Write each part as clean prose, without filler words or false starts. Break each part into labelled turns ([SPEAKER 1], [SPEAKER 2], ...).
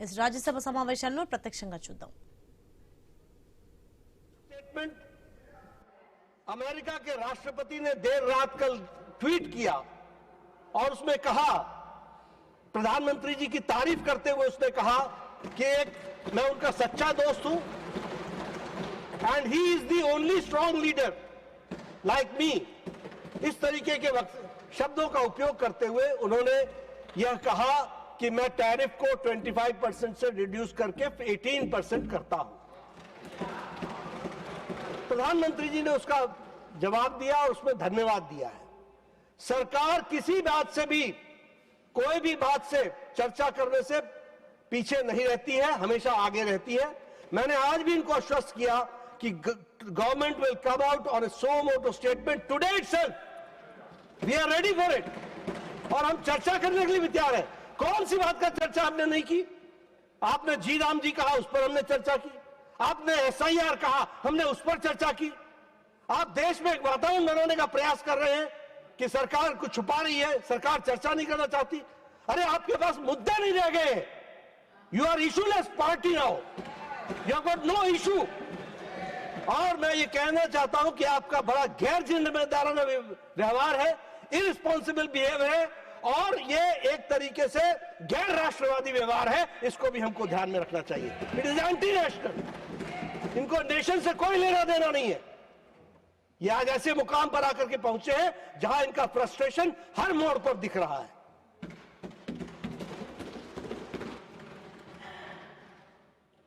[SPEAKER 1] इस राज्यसभ సమావేశాలను ప్రత్యక్షంగా చూద్దాం।
[SPEAKER 2] स्टेटमेंट अमेरिका के राष्ट्रपति ने देर रात कल ट्वीट किया और उसमें कहा, प्रधानमंत्री जी की तारीफ करते हुए उसने कहा कि मैं उनका सच्चा दोस्त हूं and he is the only strong leader like me. इस तरीके के शब्दों का उपयोग करते हुए उन्होंने यह कहा कि मैं टैरिफ को 25% से रिड्यूस करके 18% करता हूं। प्रधानमंत्री जी ने उसका जवाब दिया और उसमें धन्यवाद दिया है। सरकार किसी बात से भी, कोई भी बात से चर्चा करने से पीछे नहीं रहती है, हमेशा आगे रहती है। मैंने आज भी इनको आश्वस्त किया कि government will come out on a suo motu statement today itself. We are ready for it और हम चर्चा करने के लिए भी तैयार है। कौन सी बात का चर्चा आपने नहीं की? आपने जी राम जी कहा, उस पर हमने चर्चा की। आपने SIR कहा, हमने उस पर चर्चा की। आप देश में एक वातावरण बनाने का प्रयास कर रहे हैं कि सरकार कुछ छुपा रही है, सरकार चर्चा नहीं करना चाहती। अरे आपके पास मुद्दे नहीं रह गए। You are issueless party now, you have got no issue. और मैं ये कहना चाहता हूं कि आपका बड़ा गैर जिम्मेदाराना व्यवहार है, इररिस्पॉन्सिबल बिहेवियर है और ये एक तरीके से गैर राष्ट्रवादी व्यवहार है। इसको भी हमको ध्यान में रखना चाहिए। इट इज एंटी नेशनल, इनको नेशन से कोई लेना देना नहीं है। ये आज ऐसे मुकाम पर आकर के पहुंचे हैं जहां इनका फ्रस्ट्रेशन हर मोड़ पर दिख रहा है।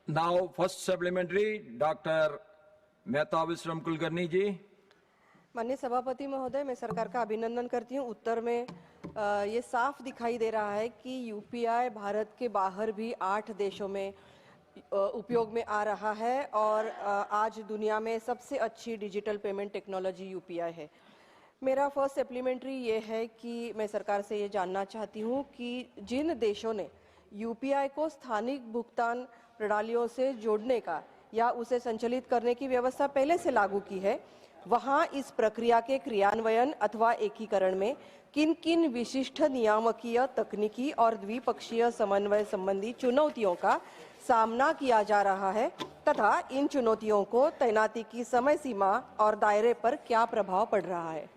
[SPEAKER 3] Now, first supplementary, Dr. Mehta विश्राम कुलकर्णी जी।
[SPEAKER 4] माननीय सभापति महोदय, मैं सरकार का अभिनंदन करती हूं। उत्तर में ये साफ दिखाई दे रहा है कि UPI भारत के बाहर भी 8 देशों में उपयोग में आ रहा है और आज दुनिया में सबसे अच्छी डिजिटल पेमेंट टेक्नोलॉजी UPI है। मेरा फर्स्ट सप्लीमेंट्री ये है कि मैं सरकार से ये जानना चाहती हूँ कि जिन देशों ने UPI को स्थानिक भुगतान प्रणालियों से जोड़ने का या उसे संचालित करने की व्यवस्था पहले से लागू की है, वहां इस प्रक्रिया के क्रियान्वयन अथवा एकीकरण में किन किन विशिष्ट नियामकीय, तकनीकी और द्विपक्षीय समन्वय संबंधी चुनौतियों का सामना किया जा रहा है तथा इन चुनौतियों को तैनाती की समय सीमा और दायरे पर क्या प्रभाव पड़ रहा है।